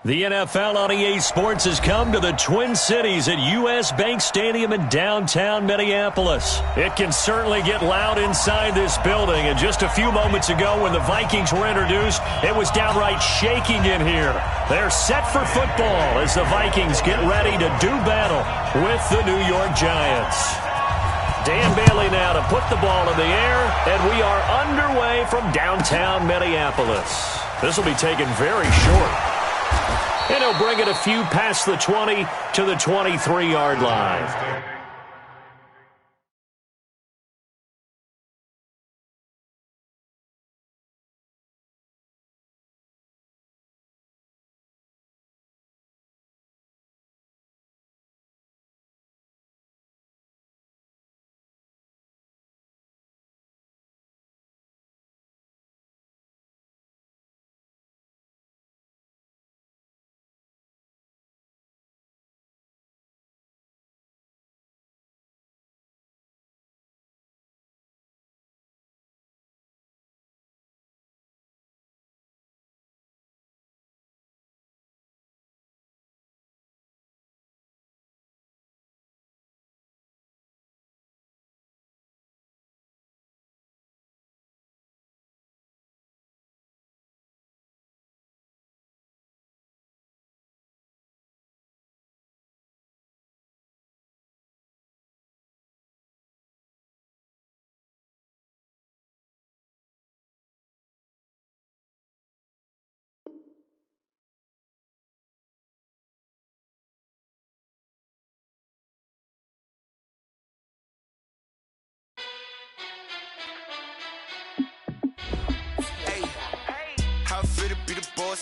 The NFL on EA Sports has come to the Twin Cities at US Bank Stadium in downtown Minneapolis. It can certainly get loud inside this building, and just a few moments ago when the Vikings were introduced, it was downright shaking in here. They're set for football as the Vikings get ready to do battle with the New York Giants. Dan Bailey now to put the ball in the air, and we are underway from downtown Minneapolis. This will be taken very short. And he'll bring it a few past the 20 to the 23-yard line.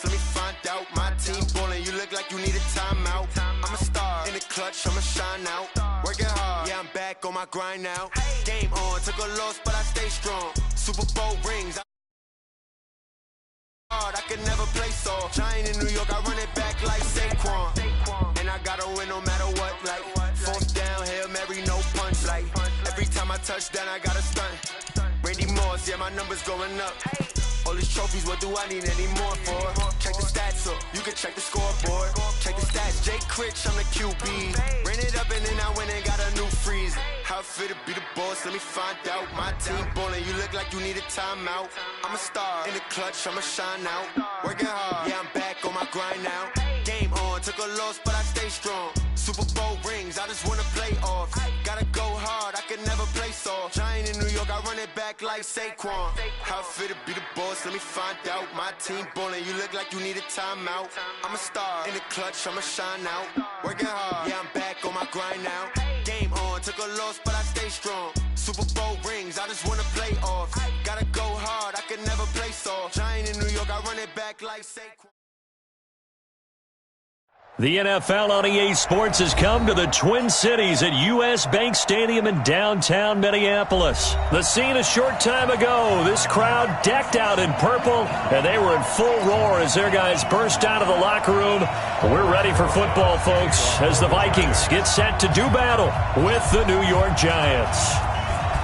Let me find out. My team ballin', you look like you need a timeout. I'm a star in the clutch, I'ma shine out. Working hard, yeah, I'm back on my grind now. Game on, took a loss, but I stay strong. Super Bowl rings, I could never play soft. Giant in New York, I run it back like Saquon. And I gotta win no matter what, like fourth down, Hail Mary, no punch. Like every time I touch down, I gotta stunt. Randy Moss, yeah, my numbers going up. All these trophies, what do I need any more for? Check the stats up, you can check the scoreboard. Check the stats, Jake Critch, I'm the QB. Ran it up and then I went and got a new freeze. How it feel to be the boss, let me find out. My team ballin', you look like you need a timeout. I'm a star in the clutch, I'ma shine out. Working hard, yeah, I'm back on my grind now. Game on, took a loss, but I stay strong. Super Bowl rings, I just wanna play off. Gotta go hard, I can never play soft. Giant in New York, I run it back like Saquon. How it feel to be the boss, let me find out. My team ballin', you look like you need a timeout. I'm a star in the clutch, I'ma shine out. Working hard, yeah, I'm back on my grind now. Game on, took a loss, but I stay strong. Super Bowl rings, I just wanna play off. Gotta go hard, I can never play soft. Giant in New York, I run it back like Saquon. The NFL on EA Sports has come to the Twin Cities at US Bank Stadium in downtown Minneapolis. The scene a short time ago, this crowd decked out in purple, and they were in full roar as their guys burst out of the locker room. We're ready for football, folks, as the Vikings get set to do battle with the New York Giants.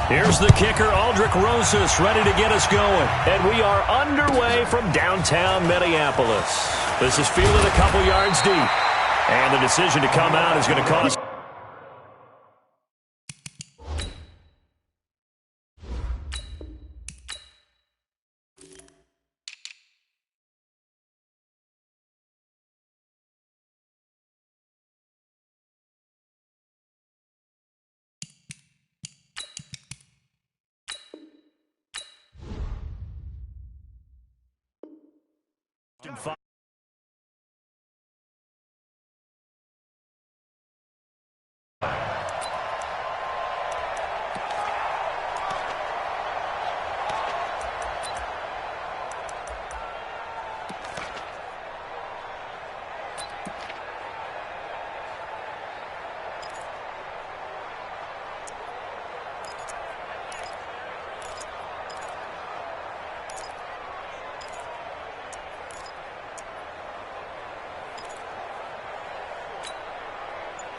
Here's the kicker, Aldrich Rosas, ready to get us going. And we are underway from downtown Minneapolis. This is fielded a couple yards deep. And the decision to come out is going to cost.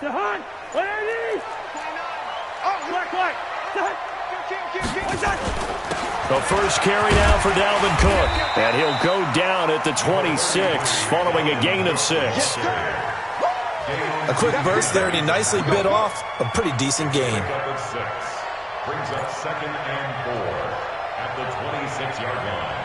To Hunt, where is he? Oh, black white. To Hunt, The first carry now for Dalvin Cook. And he'll go down at the 26 following a gain of 6. A quick burst there, and he nicely bit off a pretty decent gain. Brings up 2nd and 4 at the 26-yard line.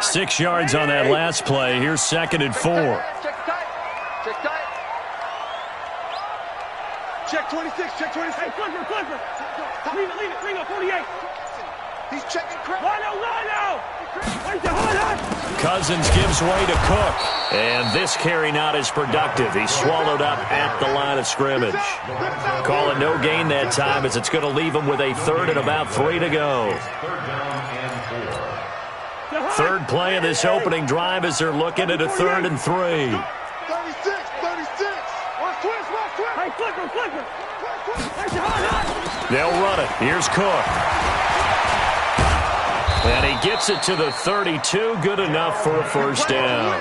Six yards on that last play. Here's 2nd and 4. Check tight. Check tight. Check 26. Check 26. Hey, Clipper. Leave it. Ring up 48. He's checking crap. Line. Cousins gives way to Cook. And this carry not as productive. He's swallowed up at the line of scrimmage. Call it no gain that time as it's going to leave him with a 3rd and about 3 to go. Third play of this opening drive as they're looking at a 3rd and 3. 36. Watch twist. Hey, Clipper. They'll run it. Here's Cook. And he gets it to the 32. Good enough for a first down.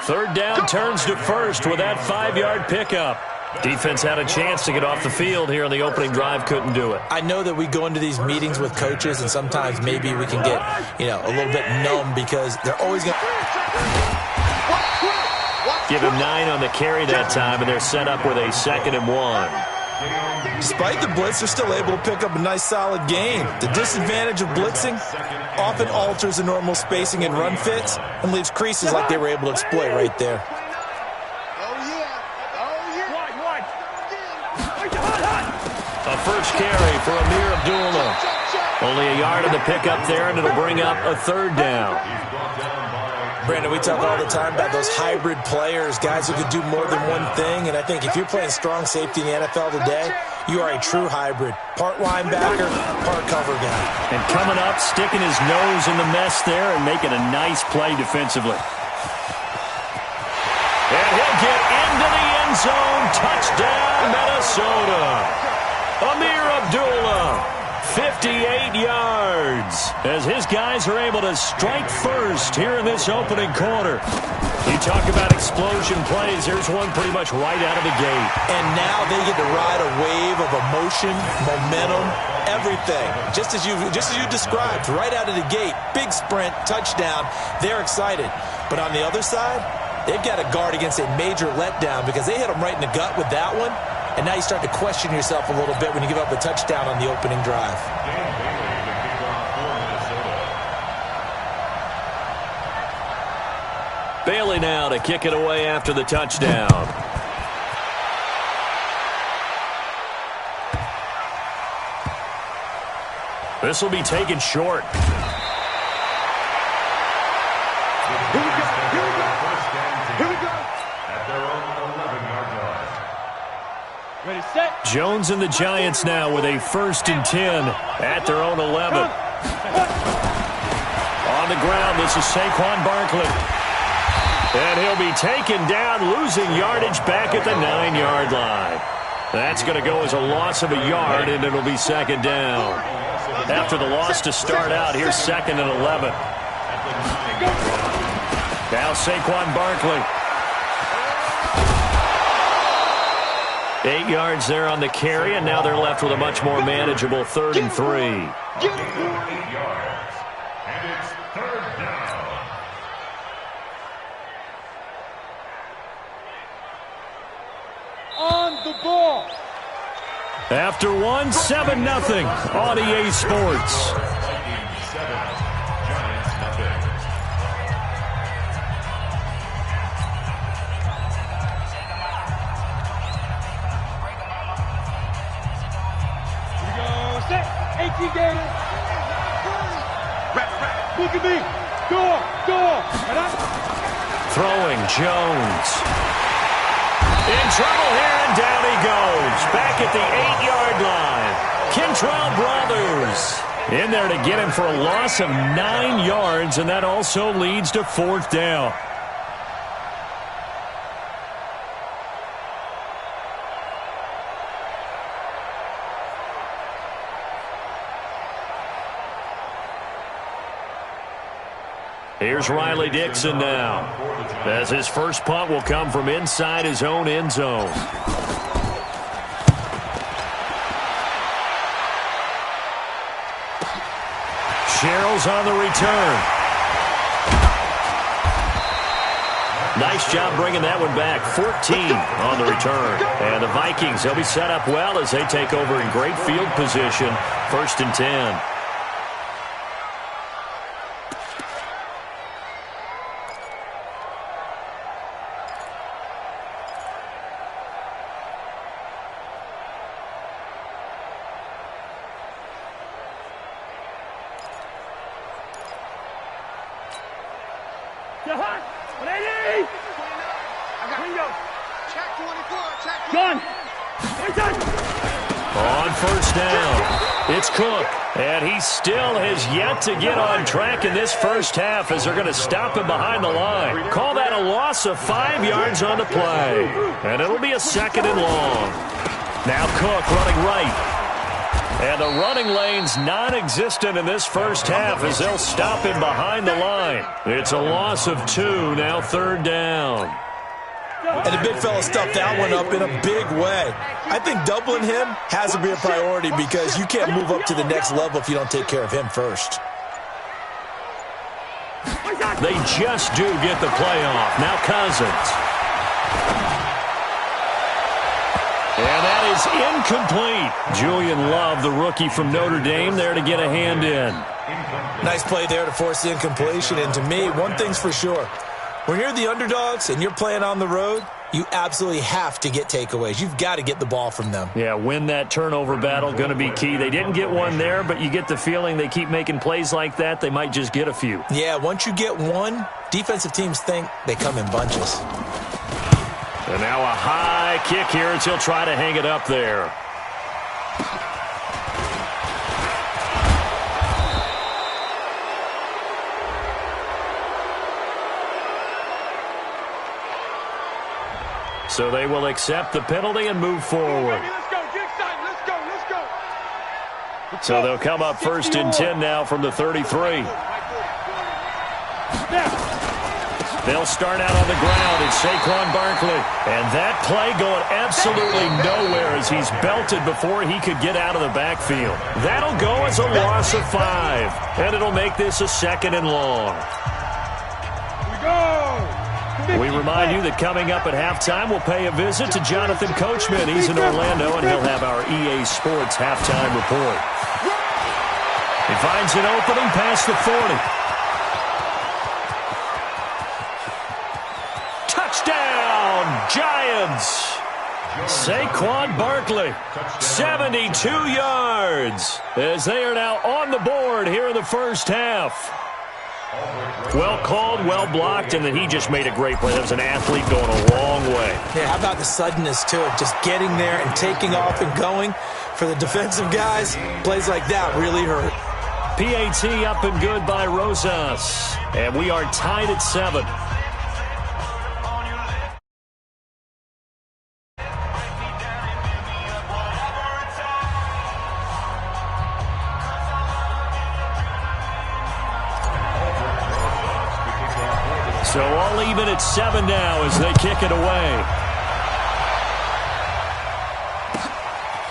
3rd down turns to 1st with that 5-yard pickup. Defense had a chance to get off the field here on the opening drive, couldn't do it. I know that we go into these meetings with coaches, and sometimes maybe we can get, a little bit numb because they're always going to give him 9 on the carry that time, and they're set up with a 2nd and 1. Despite the blitz, they're still able to pick up a nice, solid gain. The disadvantage of blitzing often alters the normal spacing and run fits and leaves creases like they were able to exploit right there. A first carry for Amir Abdullah. Only a yard of the pickup there, and it'll bring up a 3rd down. Brandon, we talk all the time about those hybrid players, guys who can do more than one thing, and I think if you're playing strong safety in the NFL today, you are a true hybrid. Part linebacker, part cover guy. And coming up, sticking his nose in the mess there and making a nice play defensively. And he'll get into the end zone. Touchdown, Minnesota. Amir Abdullah, 58 yards, as his guys are able to strike first here in this opening quarter. You talk about explosion plays. Here's one pretty much right out of the gate. And now they get to ride a wave of emotion, momentum, everything. Just as you described, right out of the gate, big sprint, touchdown. They're excited. But on the other side, they've got to guard against a major letdown because they hit them right in the gut with that one. And now you start to question yourself a little bit when you give up a touchdown on the opening drive. Bailey now to kick it away after the touchdown. This will be taken short. Ready, set. Jones and the Giants now with a 1st and 10 at their own 11. On the ground, this is Saquon Barkley. And he'll be taken down, losing yardage back at the 9-yard line. That's going to go as a loss of a yard, and it'll be 2nd down. After the loss to start out, here's 2nd and 11. Now Saquon Barkley. 8 yards there on the carry, and now they're left with a much more manageable 3rd and 3. 8 yards, and it's 3rd down. On the ball. After one, 7-0 on EA Sports. Vikings 7, Giants nothing. Set. 18 Gators. Rap. Look at me. Go. Throwing Jones. In trouble here, and down he goes. Back at the 8-yard line. Kentrell Brothers in there to get him for a loss of 9 yards, and that also leads to 4th down. Here's Riley Dixon now, as his first punt will come from inside his own end zone. Sherrill's on the return. Nice job bringing that one back. 14 on the return. And the Vikings, they'll be set up well as they take over in great field position. 1st and 10. On first down, it's Cook, and he still has yet to get on track in this first half as they're going to stop him behind the line. Call that a loss of 5 yards on the play, and it'll be a 2nd and long. Now Cook running right, and the running lane's non-existent in this first half as they'll stop him behind the line. It's a loss of 2, now 3rd down. And the big fella stuffed that one up in a big way. I think doubling him has to be a priority because you can't move up to the next level if you don't take care of him first. They just do get the play off. Now Cousins. And that is incomplete. Julian Love, the rookie from Notre Dame, there to get a hand in. Nice play there to force the incompletion. And to me, one thing's for sure. When you're the underdogs and you're playing on the road, you absolutely have to get takeaways. You've got to get the ball from them. Yeah, win that turnover battle, going to be key. They didn't get one there, but you get the feeling they keep making plays like that, they might just get a few. Yeah, once you get one, defensive teams think they come in bunches. And now a high kick here as he'll try to hang it up there. So they will accept the penalty and move forward. So they'll come up 1st and 10 now from the 33. They'll start out on the ground. It's Saquon Barkley. And that play going absolutely nowhere as he's belted before he could get out of the backfield. That'll go as a loss of 5. And it'll make this a 2nd and long. We remind you that coming up at halftime, we'll pay a visit to Jonathan Coachman. He's in Orlando, and he'll have our EA Sports halftime report. He finds an opening past the 40. Touchdown, Giants! Saquon Barkley, 72 yards, as they are now on the board here in the first half. Well called, well blocked, and then he just made a great play. That was an athlete going a long way. Yeah, how about the suddenness to it? Just getting there and taking off and going. For the defensive guys, plays like that really hurt. PAT up and good by Rosas. And we are tied at 7. So all even at 7 now as they kick it away.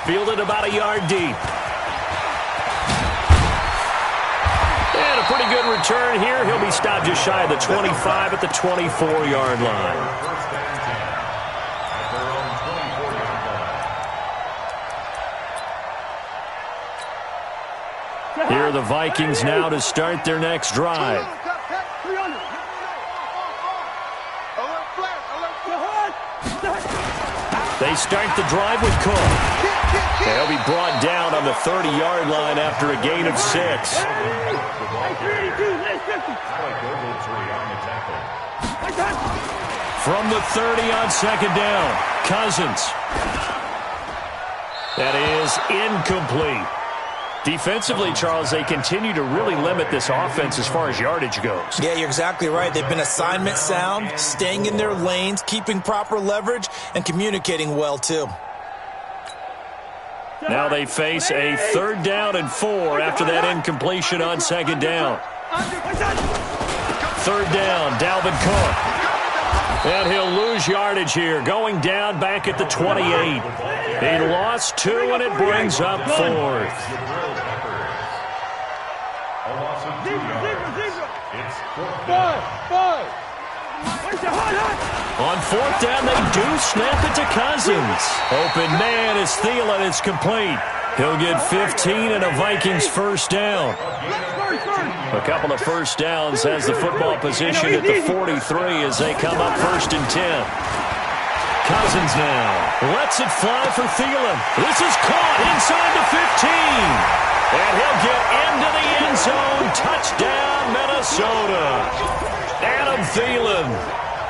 Fielded about a yard deep. And a pretty good return here. He'll be stopped just shy of the 25 at the 24-yard line. Here are the Vikings now to start their next drive. They start the drive with Cook. They'll be brought down on the 30-yard line after a gain of 6. From the 30 on 2nd down, Cousins. That is incomplete. Defensively, Charles, they continue to really limit this offense as far as yardage goes. Yeah, you're exactly right. They've been assignment sound, staying in their lanes, keeping proper leverage, and communicating well, too. Now they face a 3rd down and 4 after that incompletion on 2nd down. third down, Dalvin Cook. And he'll lose yardage here, going down back at the 28. He lost 2, and it brings up 4th. A loss of 2 yards. It's 4th down. On 4th down, they do snap it to Cousins. Open man is Thielen. It's complete. He'll get 15 and a Vikings first down. A couple of first downs has the football position at the 43 as they come up 1st and 10. Cousins now lets it fly for Thielen. This is caught inside the 15. And he'll get into the end zone. Touchdown, Minnesota. Adam Thielen,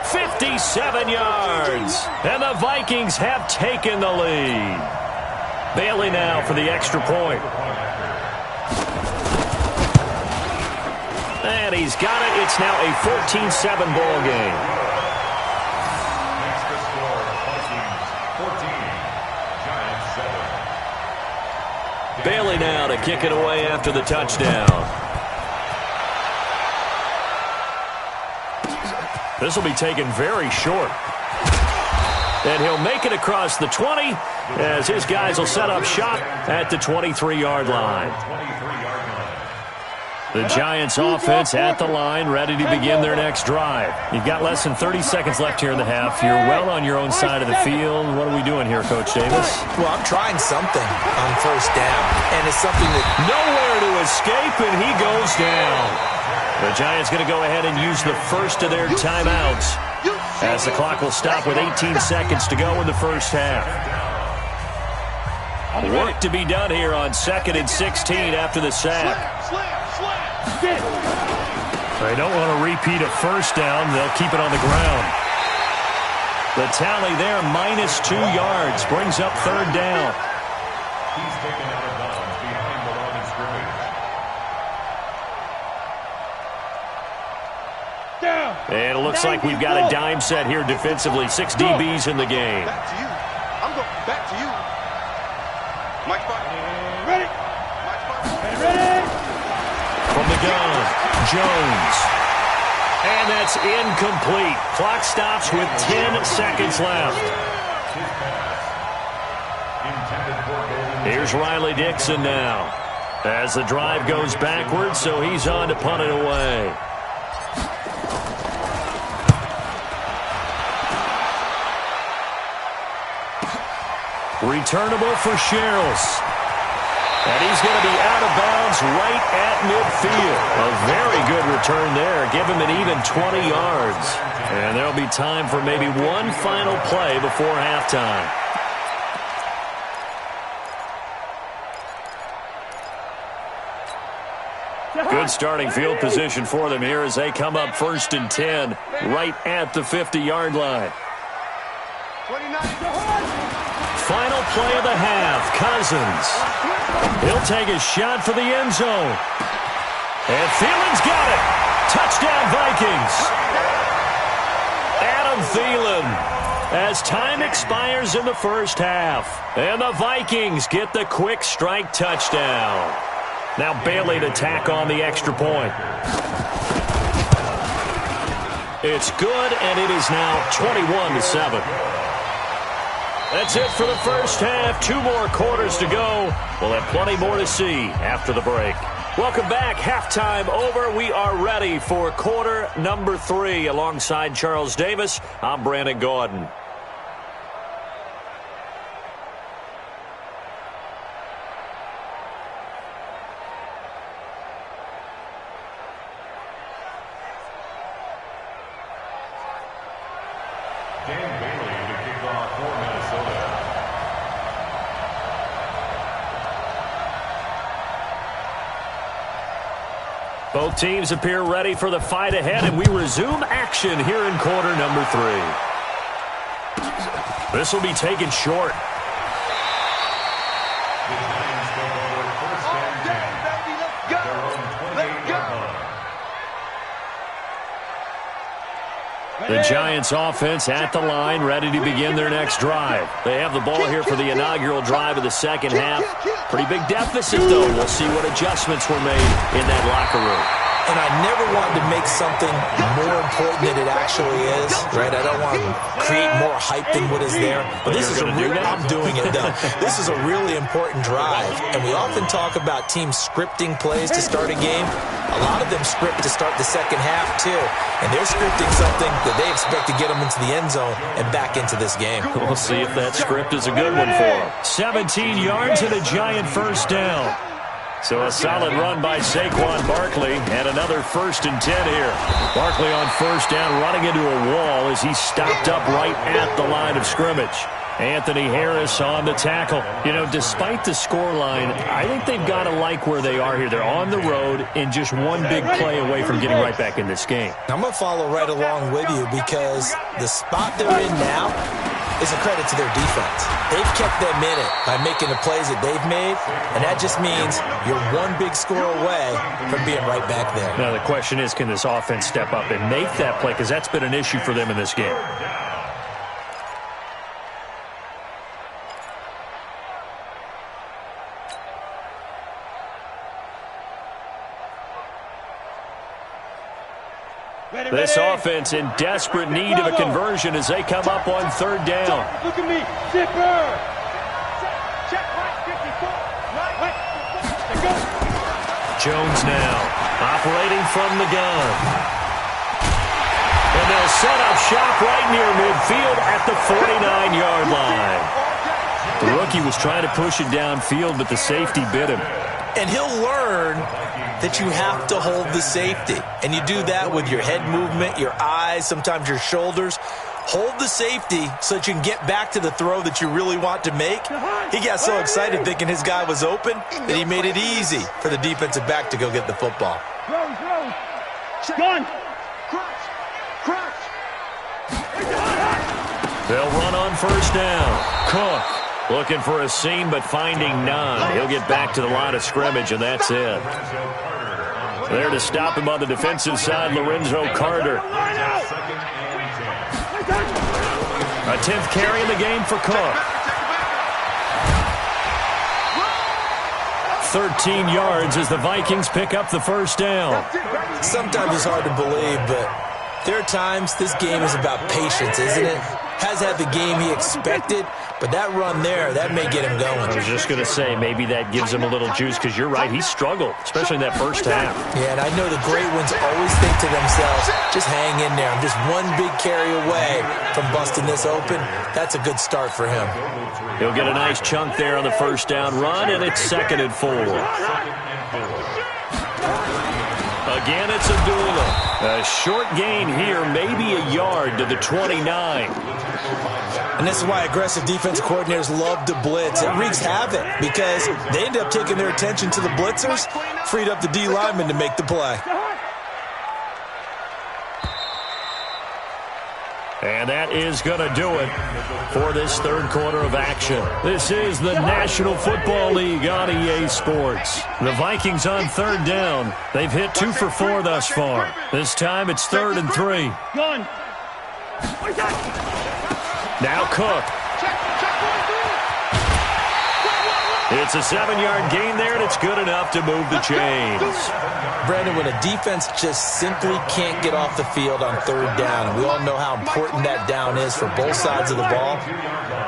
57 yards. And the Vikings have taken the lead. Bailey now for the extra point. And he's got it. It's now a 14-7 ball game. Next to score, Vikings 14, Giants 7. Bailey now to kick it away after the touchdown. This will be taken very short. And he'll make it across the 20 as his guys will set up shop at the 23-yard line. The Giants offense at the line, ready to begin their next drive. You've got less than 30 seconds left here in the half. You're well on your own side of the field. What are we doing here, Coach Davis? Well, I'm trying something on 1st down, and it's something that nowhere to escape, and he goes down. The Giants going to go ahead and use the first of their timeouts as the clock will stop with 18 seconds to go in the first half. Work to be done here on 2nd and 16 after the sack. They don't want to repeat a first down. They'll keep it on the ground. The tally there, -2 yards, brings up 3rd down. He's taken out of bounds behind the line of scrimmage. And it looks like we've got a dime set here defensively. 6 DBs in the game. Back to you. I'm going back to you. Mike Spot. Ready. Mike Spot. Ready. From the gun, Jones. And that's incomplete. Clock stops with 10 seconds left. Here's Riley Dixon now. As the drive goes backwards, so he's on to punt it away. Returnable for Sherrills. And he's going to be out of bounds right at midfield. A very good return there. Give him an even 20 yards. And there'll be time for maybe one final play before halftime. Good starting field position for them here as they come up 1st and 10 right at the 50-yard line. Final play of the half, Cousins. He'll take a shot for the end zone. And Thielen's got it. Touchdown, Vikings. Adam Thielen as time expires in the first half. And the Vikings get the quick strike touchdown. Now Bailey to tack on the extra point. It's good, and it is now 21-7. That's it for the first half. 2 more quarters to go. We'll have plenty more to see after the break. Welcome back. Halftime over. We are ready for quarter number 3. Alongside Charles Davis, I'm Brandon Gordon. Both teams appear ready for the fight ahead, and we resume action here in quarter number 3. This will be taken short. The Giants offense at the line, ready to begin their next drive. They have the ball here for the inaugural drive of the second half. Pretty big deficit, though. We'll see what adjustments were made in that locker room. and I never wanted to make something more important than it actually is, right? I don't want to create more hype than what is there. But this is a real, I'm doing it, though. This is a really important drive, and we often talk about teams scripting plays to start a game. A lot of them script to start the second half, too, and they're scripting something that they expect to get them into the end zone and back into this game. We'll see if that script is a good one for them. 17 yards and a giant first down. So a solid run by Saquon Barkley, and another 1st and 10 here. Barkley on first down, running into a wall as he stopped up right at the line of scrimmage. Anthony Harris on the tackle. You know, despite the scoreline, I think they've got to like where they are here. They're on the road and just one big play away from getting right back in this game. I'm going to follow right along with you because the spot they're in now is a credit to their defense. They've kept them in it by making the plays that they've made, and that just means you're one big score away from being right back there. Now the question is, can this offense step up and make that play? Because that's been an issue for them in this game. This offense in desperate need of a conversion as they come up on 3rd down. Look at me. Zipper. Check right 54. Right. Go. Jones now operating from the gun. And they'll set up shop right near midfield at the 49-yard line. The rookie was trying to push it downfield, but the safety bit him. And he'll learn that you have to hold the safety. And you do that with your head movement, your eyes, sometimes your shoulders. Hold the safety so that you can get back to the throw that you really want to make. He got so excited thinking his guy was open that he made it easy for the defensive back to go get the football. Gun. They'll run on first down. Cook looking for a seam but finding none. He'll get back to the line of scrimmage, and that's it. There to stop him on the defensive side, Lorenzo Carter. A 10th carry in the game for Cook. 13 yards as the Vikings pick up the first down. Sometimes it's hard to believe, but there are times this game is about patience, isn't it? Has had the game he expected, but that run there, that may get him going. I was just going to say, maybe that gives him a little juice, because you're right, he struggled, especially in that first half. Yeah, and I know the great ones always think to themselves, just hang in there. I'm just one big carry away from busting this open. That's a good start for him. He'll get a nice chunk there on the first down run, and it's 2nd and 4. Again, it's Abdullah. A short gain here, maybe a yard to the 29. And this is why aggressive defensive coordinators love to blitz. It wreaks havoc because they end up taking their attention to the blitzers, freed up the D lineman to make the play. And that is going to do it for this 3rd quarter of action. This is the National Football League on EA Sports. The Vikings on 3rd down. They've hit 2 for 4 thus far. This time it's 3rd and 3. Gun. Now Cook. It's a 7-yard gain there, and it's good enough to move the chains. Brandon, when a defense just simply can't get off the field on 3rd down, and we all know how important that down is for both sides of the ball,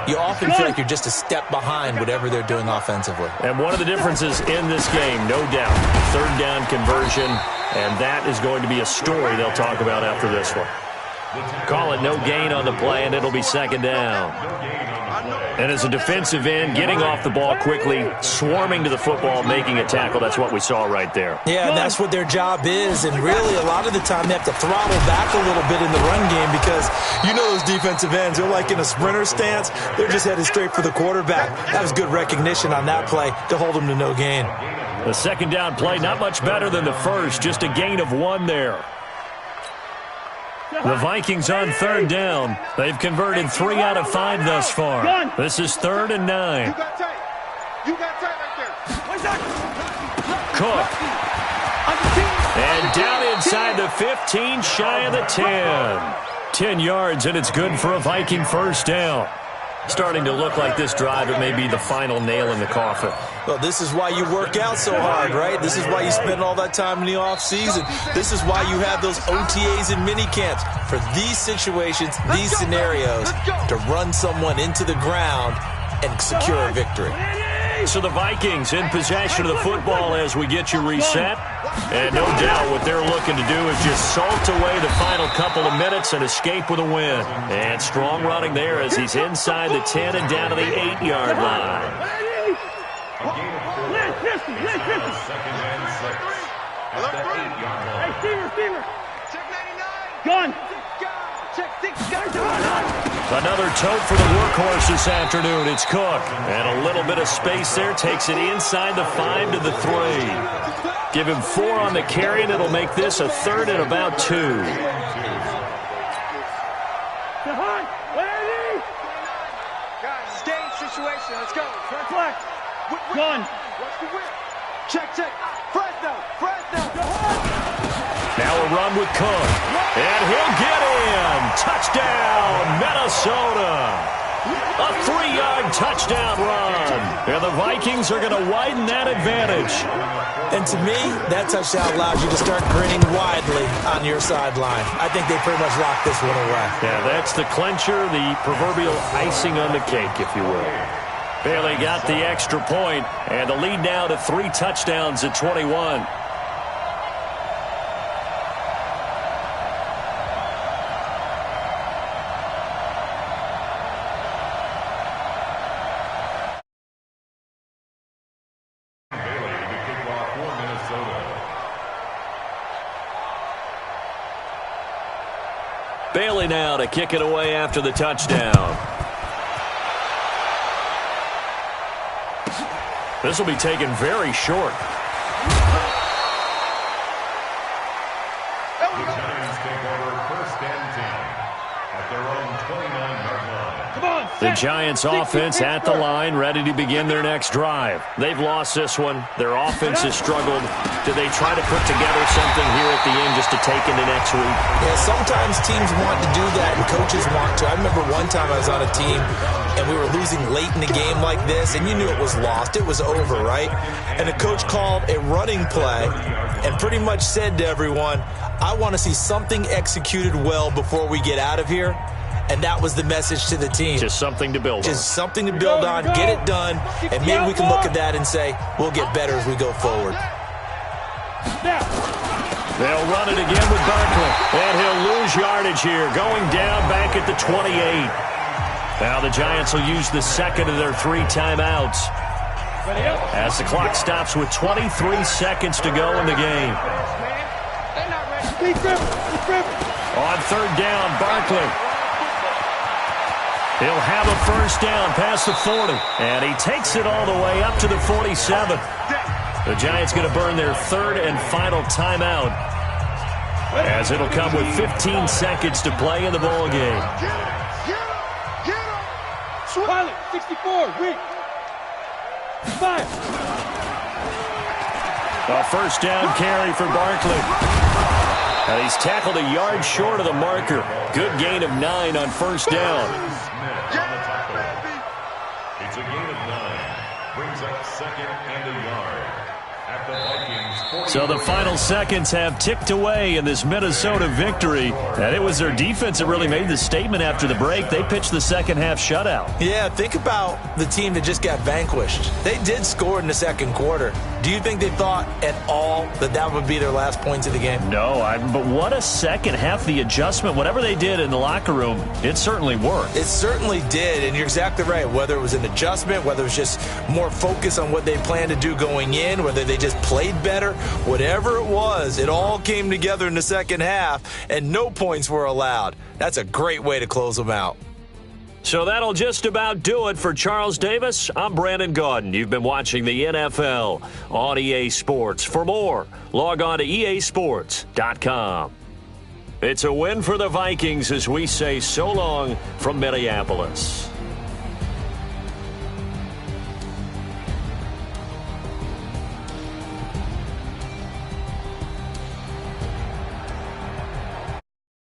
you often feel like you're just a step behind whatever they're doing offensively. And one of the differences in this game, no doubt, 3rd down conversion, and that is going to be a story they'll talk about after this one. Call it no gain on the play, and it'll be 2nd down. And as a defensive end, getting off the ball quickly, swarming to the football, making a tackle, that's what we saw right there. Yeah, and that's what their job is, and really a lot of the time they have to throttle back a little bit in the run game because you know those defensive ends, they're like in a sprinter stance. They're just headed straight for the quarterback. That was good recognition on that play to hold them to no gain. The 2nd down play, not much better than the first, just a gain of 1 there. The Vikings on 3rd down. They've converted 3 out of 5 thus far. This is 3rd and 9. You got tight. You got tight right there. Cook. And down inside the 15, shy of the 10. 10 yards, and it's good for a Viking first down. Starting to look like this drive, it may be the final nail in the coffin. Well, this is why you work out so hard, right? This is why you spend all that time in the offseason. This is why you have those OTAs and mini camps for these situations, these scenarios, to run someone into the ground and secure a victory. So the Vikings in possession of the football as we get you reset. And no doubt what they're looking to do is just salt away the final couple of minutes and escape with a win. And strong running there as he's inside the 10 and down to the 8-yard line. Second and 6 at the 8-yard line. Receiver. Check 99. Gun. Check 6. Another tote for the workhorse this afternoon. It's Cook. And a little bit of space there. Takes it inside the 5 to the 3. Give him 4 on the carry, and it'll make this a 3rd and about 2. Game situation. Let's go. Flex. Gun. Check. Fresno. Now a run with Cook. And he'll get in. Touchdown, Minnesota. A 3-yard touchdown run. And the Vikings are going to widen that advantage. And to me, that touchdown allows you to start grinning widely on your sideline. I think they pretty much locked this one away. Yeah, that's the clincher, the proverbial icing on the cake, if you will. Bailey got the extra point, and the lead now to 3 touchdowns at 21. Bailey now to kick it away after the touchdown. This will be taken very short. The Giants take over 1st and 10 at their own 29-yard line. Come on. The Giants offense at the line, ready to begin their next drive. They've lost this one. Their offense has struggled. Do they try to put together something here at the end just to take into next week? Yeah, sometimes teams want to do that and coaches want to. I remember one time I was on a team and we were losing late in the game like this, and you knew it was lost. It was over, right? And the coach called a running play and pretty much said to everyone, I want to see something executed well before we get out of here. And that was the message to the team. Just something to build on. Just something to build on, get it done, and maybe we can look at that and say, we'll get better as we go forward. They'll run it again with Barkley. And he'll lose yardage here, going down back at the 28. Now the Giants will use the second of their 3 timeouts as the clock stops with 23 seconds to go in the game. On 3rd down, Barkley. He'll have a 1st down past the 40. And he takes it all the way up to the 47. The Giants going to burn their 3rd and final timeout as it'll come with 15 seconds to play in the ball game. Pilot, 64, weak. 5. A 1st down carry for Barkley. And he's tackled a yard short of the marker. Good gain of 9 on 1st down. It's a gain of 9. Brings up 2nd and a yard at the Vikings. So the final seconds have ticked away in this Minnesota victory. And it was their defense that really made the statement after the break. They pitched the second half shutout. Yeah, think about the team that just got vanquished. They did score in the 2nd quarter. Do you think they thought at all that that would be their last points of the game? No, but what a second half. The adjustment, whatever they did in the locker room, it certainly worked. It certainly did, and you're exactly right. Whether it was an adjustment, whether it was just more focus on what they planned to do going in, whether they just played better, whatever it was, it all came together in the second half, and no points were allowed. That's a great way to close them out. So that'll just about do it for Charles Davis. I'm Brandon Gaudin. You've been watching the NFL on EA Sports. For more, log on to easports.com. It's a win for the Vikings as we say so long from Minneapolis.